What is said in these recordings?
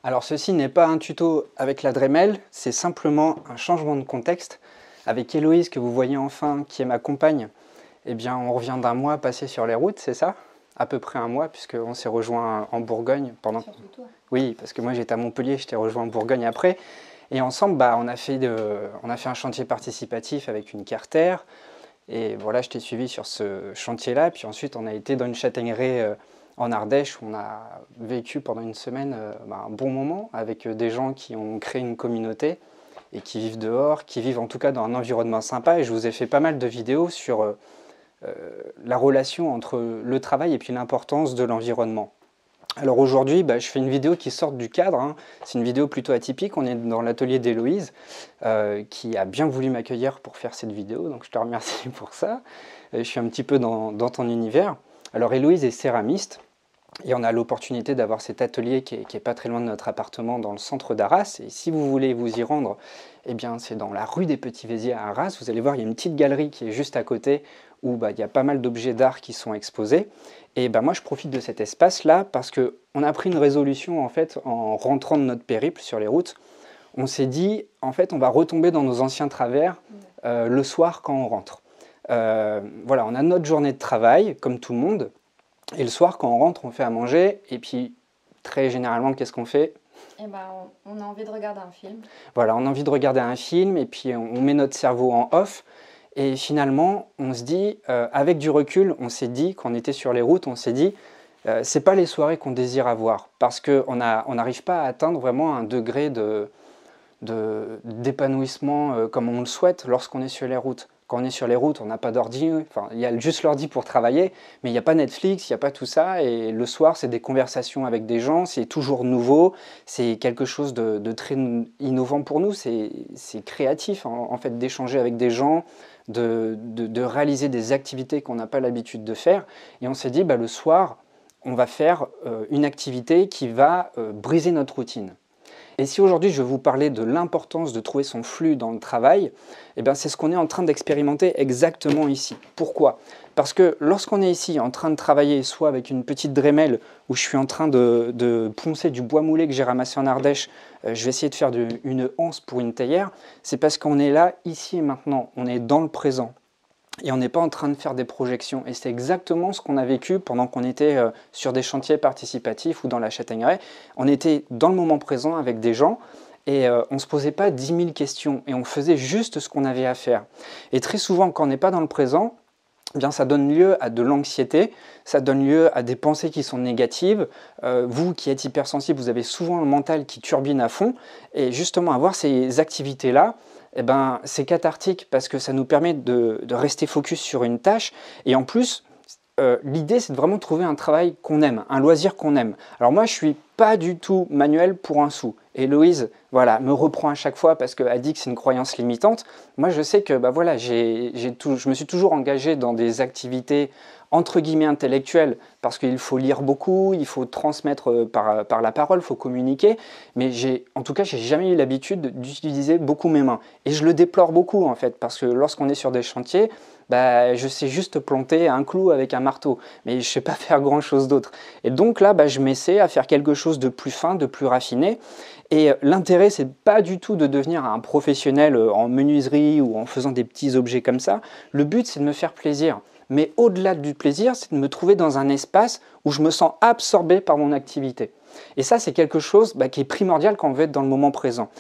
Alors ceci n'est pas un tuto avec la Dremel, c'est simplement un changement de contexte. Avec Héloïse que vous voyez enfin, qui est ma compagne, eh bien on revient d'un mois passé sur les routes, c'est ça? À peu près un mois, puisqu'on s'est rejoint en Bourgogne pendant... Surtout toi. Oui, parce que moi j'étais à Montpellier, je t'ai rejoint en Bourgogne après. Et ensemble, on a fait un chantier participatif avec une cartère. Et voilà, je t'ai suivi sur ce chantier-là. Puis ensuite, on a été dans une châtaigneraie en Ardèche où on a vécu pendant une semaine un bon moment avec des gens qui ont créé une communauté et qui vivent dehors, qui vivent en tout cas dans un environnement sympa. Et je vous ai fait pas mal de vidéos sur la relation entre le travail et puis l'importance de l'environnement. Alors aujourd'hui, je fais une vidéo qui sort du cadre, hein. C'est une vidéo plutôt atypique. On est dans l'atelier d'Héloïse qui a bien voulu m'accueillir pour faire cette vidéo, donc je te remercie pour ça. Je suis un petit peu dans ton univers. Alors Héloïse est céramiste et on a l'opportunité d'avoir cet atelier qui est pas très loin de notre appartement dans le centre d'Arras. Et si vous voulez vous y rendre, eh bien c'est dans la rue des Petits-Vésiers à Arras. Vous allez voir, il y a une petite galerie qui est juste à côté où il y a pas mal d'objets d'art qui sont exposés. Et moi je profite de cet espace-là parce qu'on a pris une résolution en fait en rentrant de notre périple sur les routes. On s'est dit, en fait, on va retomber dans nos anciens travers le soir quand on rentre. Voilà, on a notre journée de travail, comme tout le monde. Et le soir, quand on rentre, on fait à manger. Et puis, très généralement, qu'est-ce qu'on fait? On a envie de regarder un film. Voilà, on a envie de regarder un film et puis on met notre cerveau en off. Et finalement, on se dit, avec du recul, on s'est dit, quand on était sur les routes, on s'est dit, c'est pas les soirées qu'on désire avoir. Parce qu'on n'arrive pas à atteindre vraiment un degré d'épanouissement comme on le souhaite lorsqu'on est sur les routes. Quand on est sur les routes, on n'a pas d'ordi, enfin, il y a juste l'ordi pour travailler, mais il n'y a pas Netflix, il n'y a pas tout ça, et le soir, c'est des conversations avec des gens, c'est toujours nouveau, c'est quelque chose de très innovant pour nous, c'est créatif, en fait, d'échanger avec des gens, de réaliser des activités qu'on n'a pas l'habitude de faire, et on s'est dit, le soir, on va faire une activité qui va briser notre routine. Et si aujourd'hui je vais vous parler de l'importance de trouver son flux dans le travail, c'est ce qu'on est en train d'expérimenter exactement ici. Pourquoi? Parce que lorsqu'on est ici en train de travailler, soit avec une petite Dremel où je suis en train de poncer du bois moulé que j'ai ramassé en Ardèche, je vais essayer de faire une anse pour une théière, c'est parce qu'on est là, ici et maintenant, on est dans le présent. Et on n'est pas en train de faire des projections. Et c'est exactement ce qu'on a vécu pendant qu'on était sur des chantiers participatifs ou dans la châtaigneraie. On était dans le moment présent avec des gens et on ne se posait pas 10 000 questions. Et on faisait juste ce qu'on avait à faire. Et très souvent, quand on n'est pas dans le présent, ça donne lieu à de l'anxiété, ça donne lieu à des pensées qui sont négatives. Vous qui êtes hypersensible, vous avez souvent le mental qui turbine à fond. Et justement, avoir ces activités-là, c'est cathartique parce que ça nous permet de rester focus sur une tâche. Et en plus, l'idée, c'est de vraiment trouver un travail qu'on aime, un loisir qu'on aime. Alors moi, je ne suis pas du tout manuel pour un sou. Héloïse, me reprend à chaque fois parce qu'elle dit que c'est une croyance limitante. Moi, je sais que je me suis toujours engagé dans des activités entre guillemets intellectuelles parce qu'il faut lire beaucoup, il faut transmettre par la parole, il faut communiquer. Mais en tout cas, j'ai jamais eu l'habitude d'utiliser beaucoup mes mains. Et je le déplore beaucoup en fait parce que lorsqu'on est sur des chantiers, je sais juste planter un clou avec un marteau, mais je ne sais pas faire grand-chose d'autre. Et donc là, je m'essaie à faire quelque chose de plus fin, de plus raffiné. Et l'intérêt, c'est pas du tout de devenir un professionnel en menuiserie ou en faisant des petits objets comme ça. Le but, c'est de me faire plaisir. Mais au-delà du plaisir, c'est de me trouver dans un espace où je me sens absorbé par mon activité. Et ça, c'est quelque chose qui est primordial quand on veut être dans le moment présent.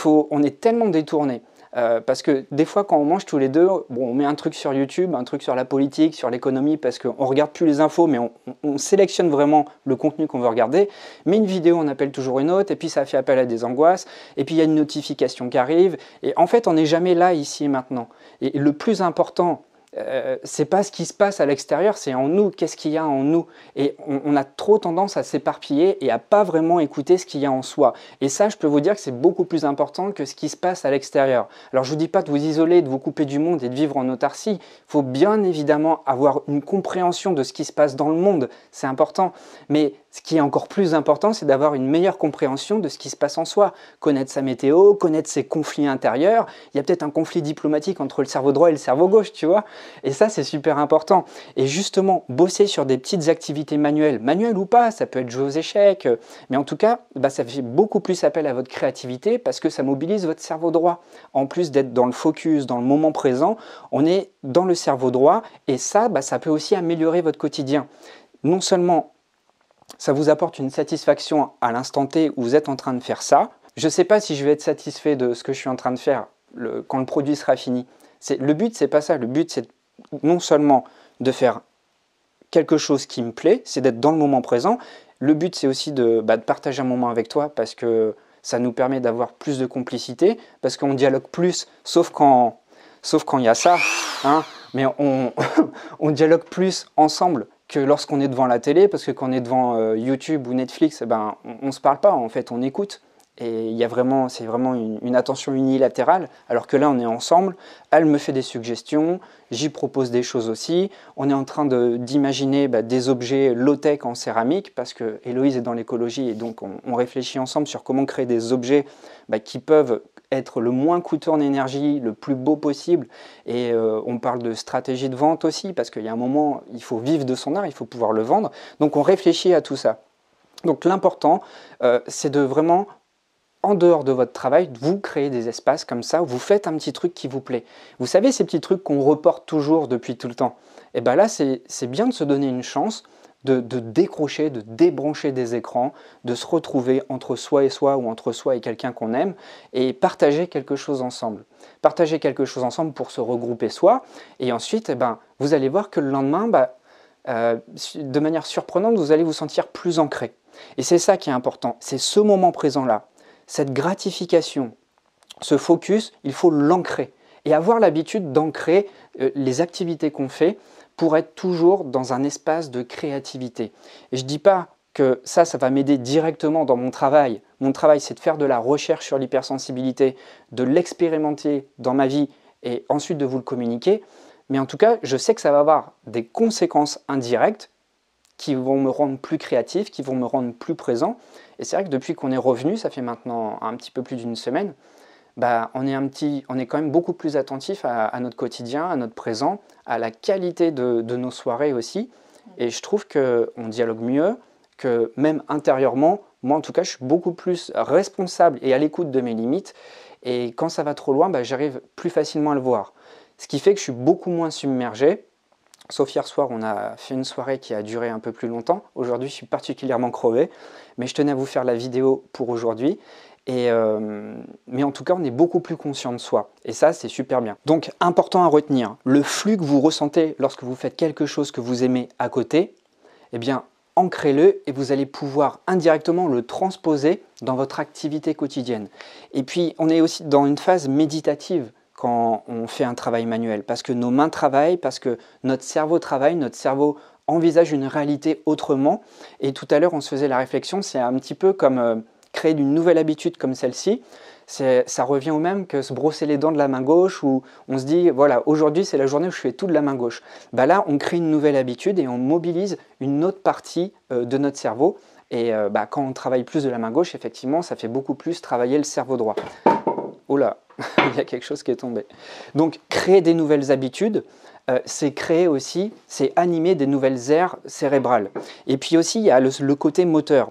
On est tellement détourné. Parce que des fois, quand on mange tous les deux, on met un truc sur YouTube, un truc sur la politique, sur l'économie, parce qu'on ne regarde plus les infos, mais on sélectionne vraiment le contenu qu'on veut regarder. Mais une vidéo, on appelle toujours une autre, et puis ça fait appel à des angoisses, et puis il y a une notification qui arrive. Et en fait, on n'est jamais là, ici et maintenant. Et le plus important, c'est pas ce qui se passe à l'extérieur, c'est en nous, qu'est-ce qu'il y a en nous. Et on a trop tendance à s'éparpiller et à pas vraiment écouter ce qu'il y a en soi. Et ça, je peux vous dire que c'est beaucoup plus important que ce qui se passe à l'extérieur. Alors je vous dis pas de vous isoler, de vous couper du monde et de vivre en autarcie. Il faut bien évidemment avoir une compréhension de ce qui se passe dans le monde, c'est important. Mais Ce qui est encore plus important, c'est d'avoir une meilleure compréhension de ce qui se passe en soi. Connaître sa météo, connaître ses conflits intérieurs. Il y a peut-être un conflit diplomatique entre le cerveau droit et le cerveau gauche, tu vois. Et ça, c'est super important. Et justement, bosser sur des petites activités manuelles, manuelles ou pas, ça peut être jouer aux échecs, mais en tout cas, ça fait beaucoup plus appel à votre créativité parce que ça mobilise votre cerveau droit. En plus d'être dans le focus, dans le moment présent, on est dans le cerveau droit et ça, ça peut aussi améliorer votre quotidien. Non seulement ça vous apporte une satisfaction à l'instant T où vous êtes en train de faire ça. Je ne sais pas si je vais être satisfait de ce que je suis en train de faire quand le produit sera fini. Le but, c'est pas ça. Le but, c'est non seulement de faire quelque chose qui me plaît, c'est d'être dans le moment présent. Le but, c'est aussi de partager un moment avec toi parce que ça nous permet d'avoir plus de complicité, parce qu'on dialogue plus, sauf quand il y a ça, hein, mais on dialogue plus ensemble que lorsqu'on est devant la télé, parce que quand on est devant YouTube ou Netflix, on ne se parle pas, en fait, on écoute. Et c'est vraiment une attention unilatérale, alors que là, on est ensemble, elle me fait des suggestions, j'y propose des choses aussi, on est en train d'imaginer des objets low-tech en céramique, parce que Héloïse est dans l'écologie, et donc on réfléchit ensemble sur comment créer des objets qui peuvent être le moins coûteux en énergie, le plus beau possible, et on parle de stratégie de vente aussi, parce qu'il y a un moment, il faut vivre de son art, il faut pouvoir le vendre, donc on réfléchit à tout ça. Donc l'important, c'est de vraiment, en dehors de votre travail, vous créez des espaces comme ça, où vous faites un petit truc qui vous plaît. Vous savez, ces petits trucs qu'on reporte toujours depuis tout le temps, et bien là, c'est bien de se donner une chance de décrocher, de débrancher des écrans, de se retrouver entre soi et soi ou entre soi et quelqu'un qu'on aime et partager quelque chose ensemble. Partager quelque chose ensemble pour se regrouper soi et ensuite, vous allez voir que le lendemain, de manière surprenante, vous allez vous sentir plus ancré. Et c'est ça qui est important, c'est ce moment présent-là, cette gratification, ce focus, il faut l'ancrer et avoir l'habitude d'ancrer les activités qu'on fait pour être toujours dans un espace de créativité. Et je ne dis pas que ça va m'aider directement dans mon travail. Mon travail, c'est de faire de la recherche sur l'hypersensibilité, de l'expérimenter dans ma vie et ensuite de vous le communiquer. Mais en tout cas, je sais que ça va avoir des conséquences indirectes qui vont me rendre plus créatif, qui vont me rendre plus présent. Et c'est vrai que depuis qu'on est revenu, ça fait maintenant un petit peu plus d'une semaine, on est quand même beaucoup plus attentif à notre quotidien, à notre présent, à la qualité de nos soirées aussi. Et je trouve qu'on dialogue mieux, que même intérieurement, moi en tout cas, je suis beaucoup plus responsable et à l'écoute de mes limites. Et quand ça va trop loin, j'arrive plus facilement à le voir. Ce qui fait que je suis beaucoup moins submergé. Sauf hier soir, on a fait une soirée qui a duré un peu plus longtemps. Aujourd'hui, je suis particulièrement crevé. Mais je tenais à vous faire la vidéo pour aujourd'hui. Mais en tout cas, on est beaucoup plus conscient de soi. Et ça, c'est super bien. Donc, important à retenir, le flux que vous ressentez lorsque vous faites quelque chose que vous aimez à côté, eh bien, ancrez-le et vous allez pouvoir indirectement le transposer dans votre activité quotidienne. Et puis, on est aussi dans une phase méditative quand on fait un travail manuel, parce que nos mains travaillent, parce que notre cerveau travaille, notre cerveau envisage une réalité autrement. Et tout à l'heure, on se faisait la réflexion, c'est un petit peu comme créer une nouvelle habitude comme celle-ci. Ça revient au même que se brosser les dents de la main gauche, où on se dit, voilà, aujourd'hui c'est la journée où je fais tout de la main gauche. Là, on crée une nouvelle habitude et on mobilise une autre partie de notre cerveau. Et quand on travaille plus de la main gauche, effectivement, ça fait beaucoup plus travailler le cerveau droit. Oh là, il y a quelque chose qui est tombé. Donc, créer des nouvelles habitudes, c'est créer aussi, c'est animer des nouvelles aires cérébrales. Et puis aussi, il y a le côté moteur.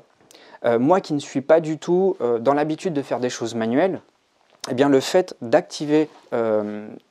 Moi qui ne suis pas du tout dans l'habitude de faire des choses manuelles, eh bien, le fait d'activer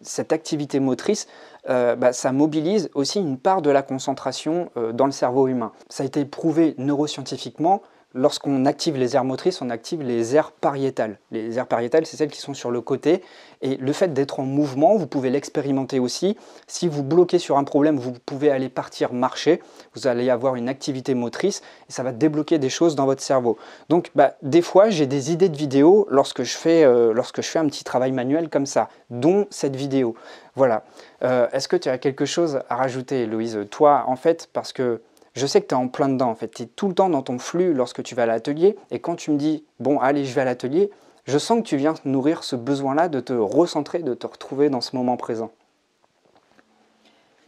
cette activité motrice, ça mobilise aussi une part de la concentration dans le cerveau humain. Ça a été prouvé neuroscientifiquement. Lorsqu'on active les aires motrices, on active les aires pariétales. Les aires pariétales, c'est celles qui sont sur le côté. Et le fait d'être en mouvement, vous pouvez l'expérimenter aussi. Si vous bloquez sur un problème, vous pouvez aller partir marcher. Vous allez avoir une activité motrice et ça va débloquer des choses dans votre cerveau. Donc, des fois, j'ai des idées de vidéos lorsque je fais un petit travail manuel comme ça, dont cette vidéo. Voilà. Est-ce que tu as quelque chose à rajouter, Louise? Toi, en fait, parce que je sais que tu es en plein dedans, en fait. Tu es tout le temps dans ton flux lorsque tu vas à l'atelier. Et quand tu me dis, bon, allez, je vais à l'atelier, je sens que tu viens nourrir ce besoin-là de te recentrer, de te retrouver dans ce moment présent.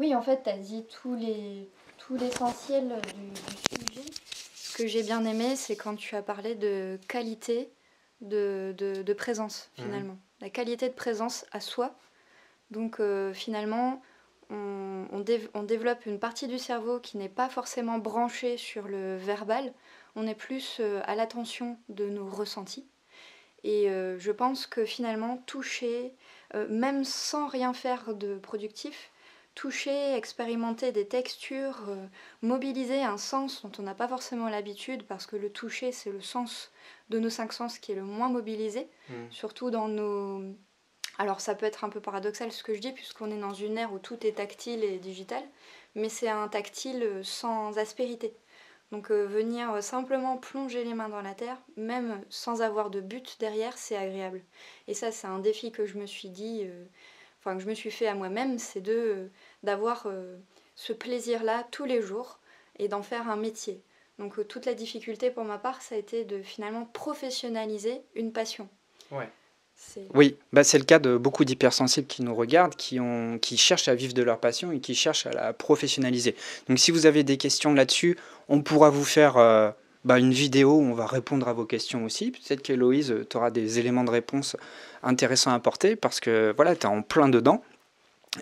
Oui, en fait, tu as dit tout l'essentiel du sujet. que j'ai bien aimé, c'est quand tu as parlé de qualité de présence, finalement. La qualité de présence à soi. Donc, finalement, on développe une partie du cerveau qui n'est pas forcément branchée sur le verbal. On est plus à l'attention de nos ressentis. Et je pense que finalement, toucher, même sans rien faire de productif, toucher, expérimenter des textures, mobiliser un sens dont on n'a pas forcément l'habitude, parce que le toucher, c'est le sens de nos 5 sens qui est le moins mobilisé, surtout dans nos... Alors ça peut être un peu paradoxal ce que je dis, puisqu'on est dans une ère où tout est tactile et digital, mais c'est un tactile sans aspérité. Donc venir simplement plonger les mains dans la terre, même sans avoir de but derrière, c'est agréable. Et ça, c'est un défi que je me suis dit, que je me suis fait à moi-même, c'est d'avoir ce plaisir-là tous les jours et d'en faire un métier. Donc toute la difficulté pour ma part, ça a été de finalement professionnaliser une passion. Ouais. Oui, c'est le cas de beaucoup d'hypersensibles qui nous regardent, qui cherchent à vivre de leur passion et qui cherchent à la professionnaliser. Donc si vous avez des questions là-dessus, on pourra vous faire une vidéo où on va répondre à vos questions aussi. Peut-être qu'Héloïse, tu auras des éléments de réponse intéressants à apporter parce que voilà, tu es en plein dedans.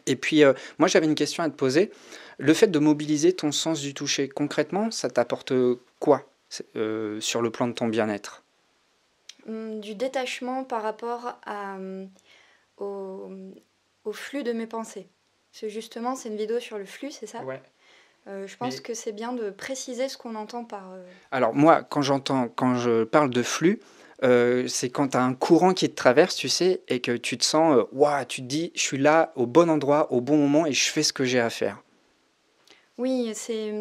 Et puis, moi, j'avais une question à te poser. Le fait de mobiliser ton sens du toucher, concrètement, ça t'apporte quoi sur le plan de ton bien-être ? Du détachement par rapport au flux de mes pensées. C'est une vidéo sur le flux, c'est ça ? Ouais. Je pense que c'est bien de préciser ce qu'on entend par... Alors moi, quand je parle de flux, c'est quand tu as un courant qui te traverse, tu sais, et que tu te sens, tu te dis, je suis là au bon endroit, au bon moment, et je fais ce que j'ai à faire. Oui,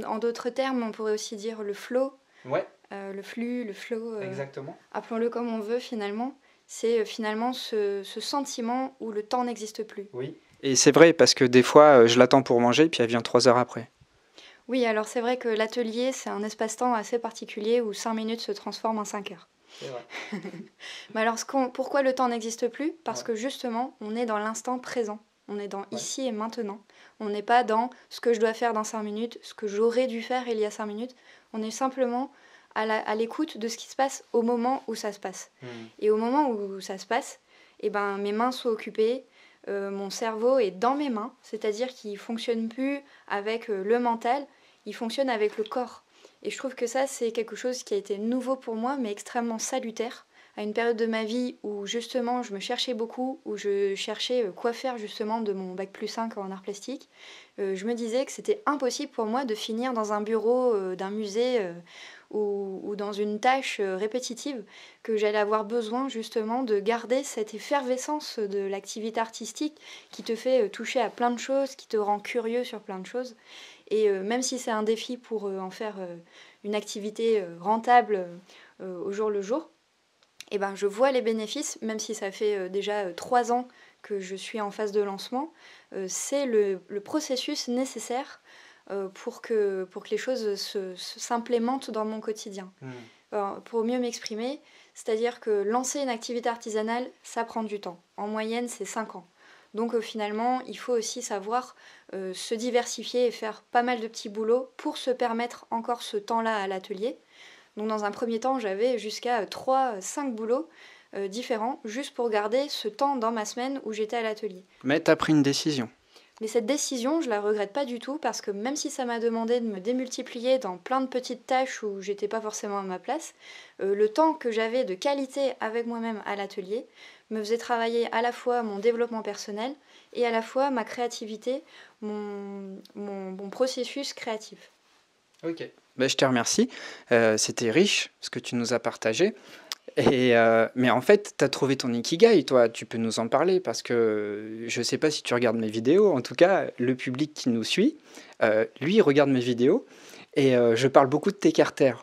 en d'autres termes, on pourrait aussi dire le flow. Ouais. Le flux, le flow, Exactement. Appelons-le comme on veut finalement, c'est finalement ce sentiment où le temps n'existe plus. Oui. Et c'est vrai, parce que des fois, je l'attends pour manger, puis elle vient 3 heures après. Oui, alors c'est vrai que l'atelier, c'est un espace-temps assez particulier où 5 minutes se transforment en 5 heures. C'est vrai. Mais alors, pourquoi le temps n'existe plus ? Parce que justement, on est dans l'instant présent. On est dans ici et maintenant. On n'est pas dans ce que je dois faire dans 5 minutes, ce que j'aurais dû faire il y a 5 minutes. On est simplement à l'écoute de ce qui se passe au moment où ça se passe. Et au moment où ça se passe, mes mains sont occupées, mon cerveau est dans mes mains, c'est-à-dire qu'il ne fonctionne plus avec le mental, il fonctionne avec le corps. Et je trouve que ça, c'est quelque chose qui a été nouveau pour moi, mais extrêmement salutaire, à une période de ma vie où justement je me cherchais beaucoup, où je cherchais quoi faire justement de mon bac+5 en arts plastiques. Je me disais que c'était impossible pour moi de finir dans un bureau d'un musée ou dans une tâche répétitive, que j'allais avoir besoin justement de garder cette effervescence de l'activité artistique qui te fait toucher à plein de choses, qui te rend curieux sur plein de choses. Et même si c'est un défi pour en faire une activité rentable au jour le jour, je vois les bénéfices, même si ça fait déjà 3 ans que je suis en phase de lancement. C'est le processus nécessaire pour que les choses s'implémentent dans mon quotidien. Alors, pour mieux m'exprimer, c'est-à-dire que lancer une activité artisanale, ça prend du temps. En moyenne, c'est 5 ans. Donc finalement, il faut aussi savoir se diversifier et faire pas mal de petits boulots pour se permettre encore ce temps-là à l'atelier. Donc dans un premier temps, j'avais jusqu'à 3-5 boulots différents, juste pour garder ce temps dans ma semaine où j'étais à l'atelier. Mais tu as pris une décision. Mais cette décision, je la regrette pas du tout, parce que même si ça m'a demandé de me démultiplier dans plein de petites tâches où j'étais pas forcément à ma place, le temps que j'avais de qualité avec moi-même à l'atelier me faisait travailler à la fois mon développement personnel et à la fois ma créativité, mon processus créatif. Ok. Je te remercie. C'était riche ce que tu nous as partagé. Mais en fait, tu as trouvé ton ikigai, toi, tu peux nous en parler parce que je ne sais pas si tu regardes mes vidéos, en tout cas, le public qui nous suit, lui, il regarde mes vidéos et je parle beaucoup de t'écarter.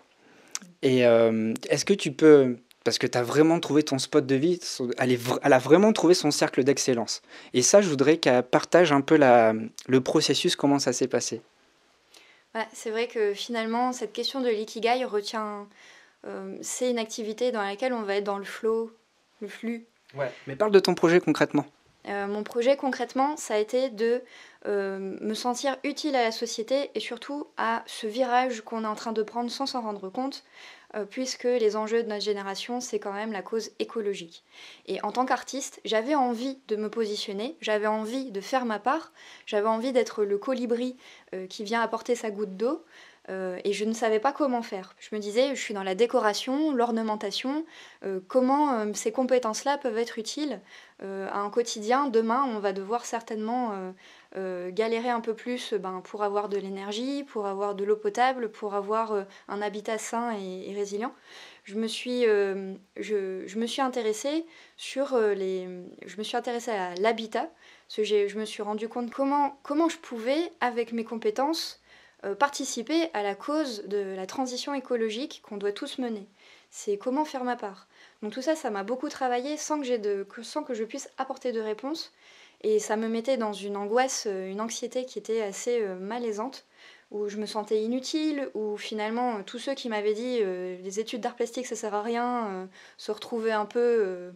Et est-ce que tu peux, parce que tu as vraiment trouvé ton spot de vie, elle a vraiment trouvé son cercle d'excellence. Et ça, je voudrais qu'elle partage un peu le processus, comment ça s'est passé. Ouais, c'est vrai que finalement, cette question de l'ikigai retient... c'est une activité dans laquelle on va être dans le flow, le flux. Ouais. Mais parle de ton projet concrètement. Mon projet concrètement, ça a été de me sentir utile à la société et surtout à ce virage qu'on est en train de prendre sans s'en rendre compte, puisque les enjeux de notre génération, c'est quand même la cause écologique. Et en tant qu'artiste, j'avais envie de me positionner, j'avais envie de faire ma part, j'avais envie d'être le colibri qui vient apporter sa goutte d'eau, et je ne savais pas comment faire. Je me disais, je suis dans la décoration, l'ornementation, comment ces compétences-là peuvent être utiles à un quotidien. Demain, on va devoir certainement galérer un peu plus pour avoir de l'énergie, pour avoir de l'eau potable, pour avoir un habitat sain et résilient. Je me suis intéressée je me suis intéressée à l'habitat, parce que je me suis rendu compte comment je pouvais, avec mes compétences, participer à la cause de la transition écologique qu'on doit tous mener. C'est comment faire ma part. Donc tout ça, ça m'a beaucoup travaillé sans que je puisse apporter de réponse. Et ça me mettait dans une angoisse, une anxiété qui était assez malaisante, où je me sentais inutile, où finalement tous ceux qui m'avaient dit les études d'art plastique ça sert à rien, se retrouvaient un peu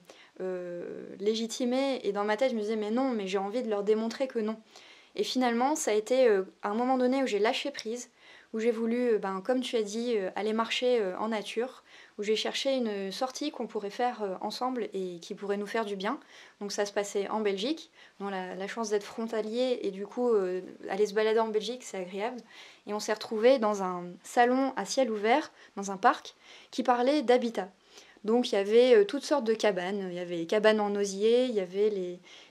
légitimés. Et dans ma tête, je me disais mais non, mais j'ai envie de leur démontrer que non. Et finalement, ça a été à un moment donné où j'ai lâché prise, où j'ai voulu, comme tu as dit, aller marcher en nature, où j'ai cherché une sortie qu'on pourrait faire ensemble et qui pourrait nous faire du bien. Donc ça se passait en Belgique. On a la chance d'être frontalier et du coup, aller se balader en Belgique, c'est agréable. Et on s'est retrouvés dans un salon à ciel ouvert, dans un parc, qui parlait d'habitat. Donc il y avait toutes sortes de cabanes. Il y avait les cabanes en osier, il y avait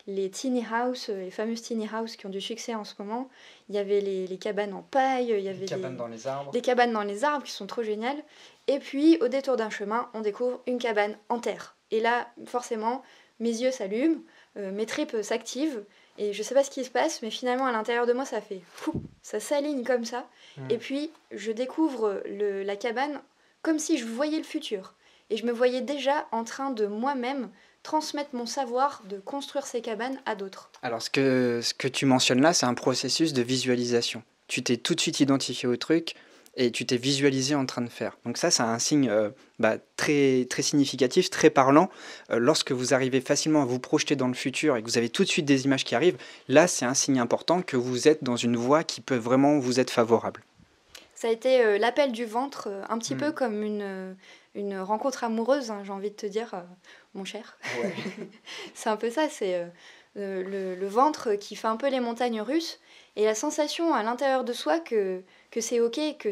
les tiny house, les fameuses tiny house qui ont du succès en ce moment. Il y avait les cabanes en paille, il y avait cabanes dans les arbres. des cabanes dans les arbres qui sont trop géniales. Et puis au détour d'un chemin, on découvre une cabane en terre. Et là, forcément, mes yeux s'allument, mes tripes s'activent. Et je sais pas ce qui se passe, mais finalement à l'intérieur de moi ça fait fou, ça s'aligne comme ça. Et puis je découvre la cabane comme si je voyais le futur. Et je me voyais déjà en train de moi-même transmettre mon savoir de construire ces cabanes à d'autres. Alors, ce que tu mentionnes là, c'est un processus de visualisation. Tu t'es tout de suite identifié au truc et tu t'es visualisé en train de faire. Donc ça, c'est un signe très, très significatif, très parlant. Lorsque vous arrivez facilement à vous projeter dans le futur et que vous avez tout de suite des images qui arrivent, là, c'est un signe important que vous êtes dans une voie qui peut vraiment vous être favorable. Ça a été l'appel du ventre, un petit peu comme une rencontre amoureuse, hein, j'ai envie de te dire, mon cher. Ouais. C'est un peu ça, c'est le ventre qui fait un peu les montagnes russes et la sensation à l'intérieur de soi que c'est ok, que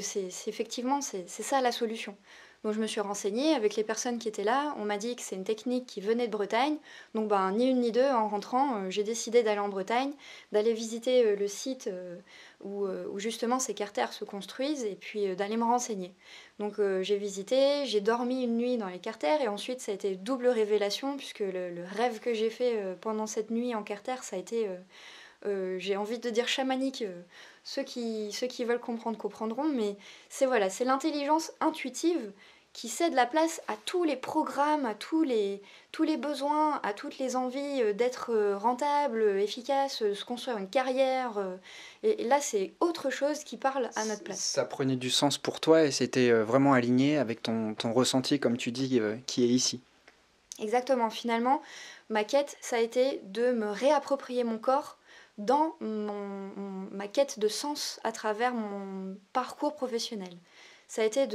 effectivement c'est ça la solution. Donc je me suis renseignée avec les personnes qui étaient là, on m'a dit que c'est une technique qui venait de Bretagne, donc ni une ni deux, en rentrant, j'ai décidé d'aller en Bretagne, d'aller visiter le site où justement ces carters se construisent et puis d'aller me renseigner. Donc j'ai visité, j'ai dormi une nuit dans les carters et ensuite ça a été double révélation puisque le rêve que j'ai fait pendant cette nuit en carter, ça a été, j'ai envie de dire chamanique. Ceux qui veulent comprendre comprendront, mais c'est l'intelligence intuitive qui cède la place à tous les programmes, à tous les besoins, à toutes les envies d'être rentable, efficace, se construire une carrière. Et là, c'est autre chose qui parle à notre place. Ça prenait du sens pour toi et c'était vraiment aligné avec ton ressenti, comme tu dis, qui est ici. Exactement. Finalement, ma quête, ça a été de me réapproprier mon corps dans ma quête de sens à travers mon parcours professionnel. Ça a été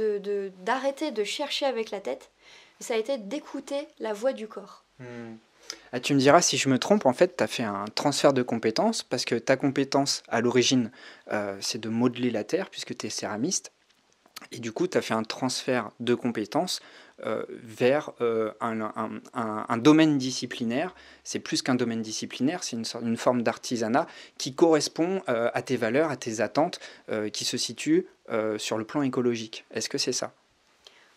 d'arrêter de chercher avec la tête, ça a été d'écouter la voix du corps. Ah, tu me diras si je me trompe, en fait, tu as fait un transfert de compétences, parce que ta compétence, à l'origine, c'est de modeler la terre, puisque tu es céramiste. Et du coup, tu as fait un transfert de compétences vers un domaine disciplinaire. C'est plus qu'un domaine disciplinaire, c'est une forme d'artisanat qui correspond à tes valeurs, à tes attentes, qui se situent sur le plan écologique. Est-ce que c'est ça?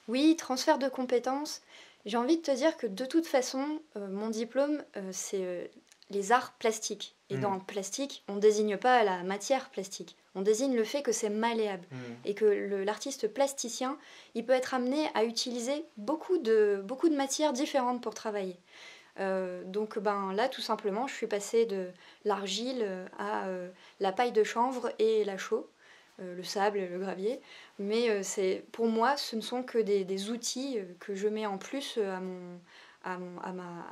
Oui, transfert de compétences. J'ai envie de te dire que de toute façon, mon diplôme, c'est les arts plastiques. Et dans le plastique, on ne désigne pas la matière plastique. On désigne le fait que c'est malléable. Et que l'artiste plasticien, il peut être amené à utiliser beaucoup de matières différentes pour travailler. Donc là, tout simplement, je suis passée de l'argile à la paille de chanvre et la chaux. Le sable et le gravier. Mais pour moi, ce ne sont que des outils que je mets en plus à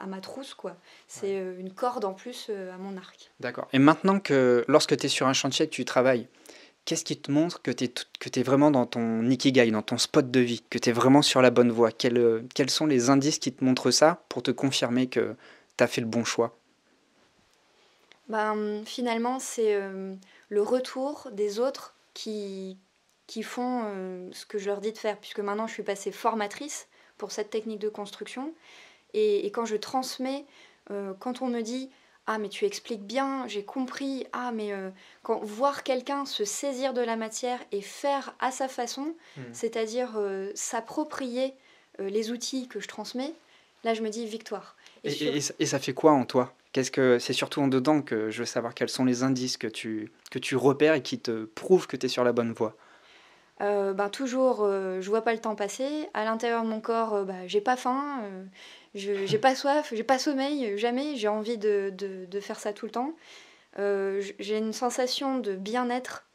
ma trousse, quoi. C'est une corde en plus à mon arc. D'accord. Et maintenant que lorsque tu es sur un chantier et que tu travailles, qu'est-ce qui te montre que tu es vraiment dans ton ikigai, dans ton spot de vie, que tu es vraiment sur la bonne voie? Quels sont les indices qui te montrent ça pour te confirmer que tu as fait le bon choix? Finalement, c'est le retour des autres qui font ce que je leur dis de faire, puisque maintenant je suis passée formatrice pour cette technique de construction. Et quand je transmets, quand on me dit ah, mais tu expliques bien, j'ai compris. Ah, mais voir quelqu'un se saisir de la matière et faire à sa façon, c'est-à-dire s'approprier les outils que je transmets, là je me dis victoire. Et ça fait quoi en toi? C'est surtout en dedans que je veux savoir quels sont les indices que tu repères et qui te prouvent que tu es sur la bonne voie. Toujours, je vois pas le temps passer. À l'intérieur de mon corps, j'ai pas faim, j'ai pas soif, j'ai pas sommeil, jamais. J'ai envie de faire ça tout le temps. J'ai une sensation de bien-être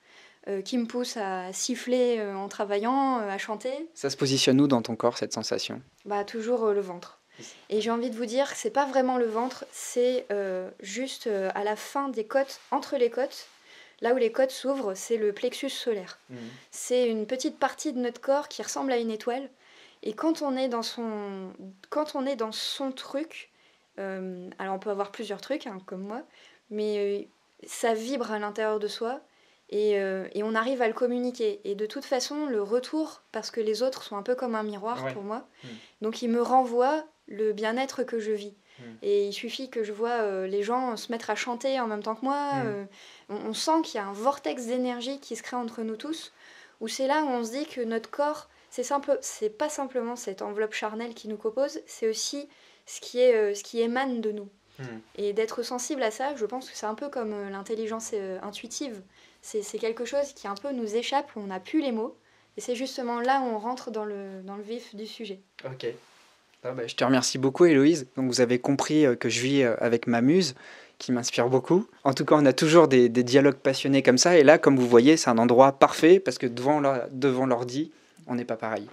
qui me pousse à siffler en travaillant, à chanter. Ça se positionne où dans ton corps, cette sensation? Toujours le ventre. Et j'ai envie de vous dire que c'est pas vraiment le ventre, c'est juste à la fin des côtes, entre les côtes. Là où les côtes s'ouvrent, c'est le plexus solaire. C'est une petite partie de notre corps qui ressemble à une étoile. Et quand on est dans son truc, alors on peut avoir plusieurs trucs, hein, comme moi, mais ça vibre à l'intérieur de soi et on arrive à le communiquer. Et de toute façon, le retour, parce que les autres sont un peu comme un miroir pour moi, donc ils me renvoient le bien-être que je vis. Et il suffit que je vois les gens se mettre à chanter en même temps que moi. On sent qu'il y a un vortex d'énergie qui se crée entre nous tous, où c'est là où on se dit que notre corps, c'est pas simplement cette enveloppe charnelle qui nous compose, c'est aussi ce qui émane de nous. Et d'être sensible à ça, je pense que c'est un peu comme l'intelligence intuitive. C'est quelque chose qui un peu nous échappe, où on n'a plus les mots. Et c'est justement là où on rentre dans le vif du sujet. Ok. Je te remercie beaucoup, Héloïse. Donc, vous avez compris que je vis avec ma muse, qui m'inspire beaucoup. En tout cas, on a toujours des dialogues passionnés comme ça. Et là, comme vous voyez, c'est un endroit parfait parce que devant l'ordi, on n'est pas pareil.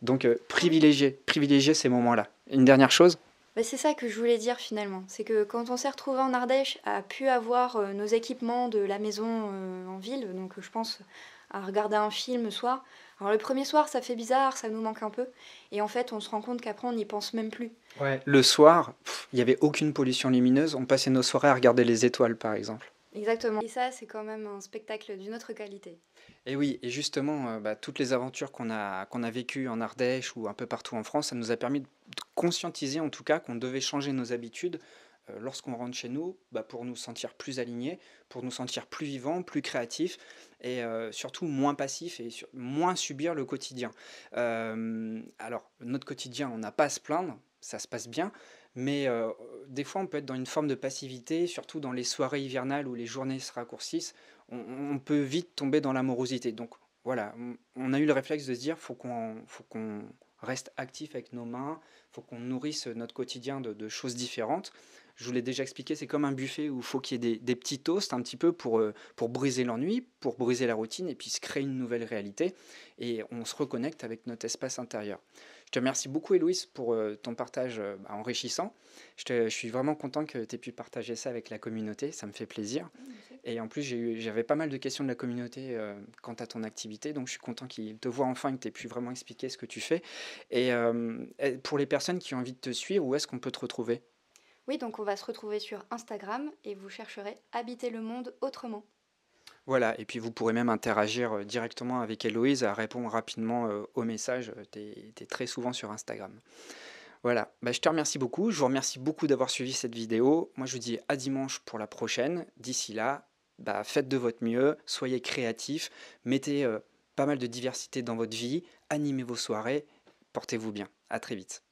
Donc, privilégier ces moments-là. Une dernière chose? C'est ça que je voulais dire finalement. C'est que quand on s'est retrouvé en Ardèche, a pu avoir nos équipements de la maison en ville, donc je pense à regarder un film le soir. Alors le premier soir, ça fait bizarre, ça nous manque un peu. Et en fait, on se rend compte qu'après, on n'y pense même plus. Ouais. Le soir, il n'y avait aucune pollution lumineuse. On passait nos soirées à regarder les étoiles, par exemple. Exactement. Et ça, c'est quand même un spectacle d'une autre qualité. Et oui, et justement, toutes les aventures qu'on a vécues en Ardèche ou un peu partout en France, ça nous a permis de conscientiser en tout cas qu'on devait changer nos habitudes lorsqu'on rentre chez nous, pour nous sentir plus alignés, pour nous sentir plus vivants, plus créatifs et surtout moins passifs et moins subir le quotidien. Alors, notre quotidien, on n'a pas à se plaindre, ça se passe bien, mais des fois on peut être dans une forme de passivité, surtout dans les soirées hivernales où les journées se raccourcissent, on peut vite tomber dans l'amorosité. Donc voilà, on a eu le réflexe de se dire faut qu'on reste actif avec nos mains, faut qu'on nourrisse notre quotidien de choses différentes. Je vous l'ai déjà expliqué, c'est comme un buffet où il faut qu'il y ait des petits toasts un petit peu pour briser l'ennui, pour briser la routine et puis se créer une nouvelle réalité. Et on se reconnecte avec notre espace intérieur. Je te remercie beaucoup, Héloïse, pour ton partage enrichissant. Je suis vraiment content que tu aies pu partager ça avec la communauté, ça me fait plaisir. Et en plus, j'avais pas mal de questions de la communauté quant à ton activité, donc je suis content qu'ils te voient enfin et que tu aies pu vraiment expliquer ce que tu fais. Et pour les personnes qui ont envie de te suivre, où est-ce qu'on peut te retrouver? Oui, donc on va se retrouver sur Instagram et vous chercherez Habiter le monde autrement. Voilà, et puis vous pourrez même interagir directement avec Héloïse, elle répond rapidement aux messages, tu es très souvent sur Instagram. Voilà, je te remercie beaucoup, je vous remercie beaucoup d'avoir suivi cette vidéo. Moi je vous dis à dimanche pour la prochaine. D'ici là, faites de votre mieux, soyez créatifs, mettez pas mal de diversité dans votre vie, animez vos soirées, portez-vous bien. À très vite.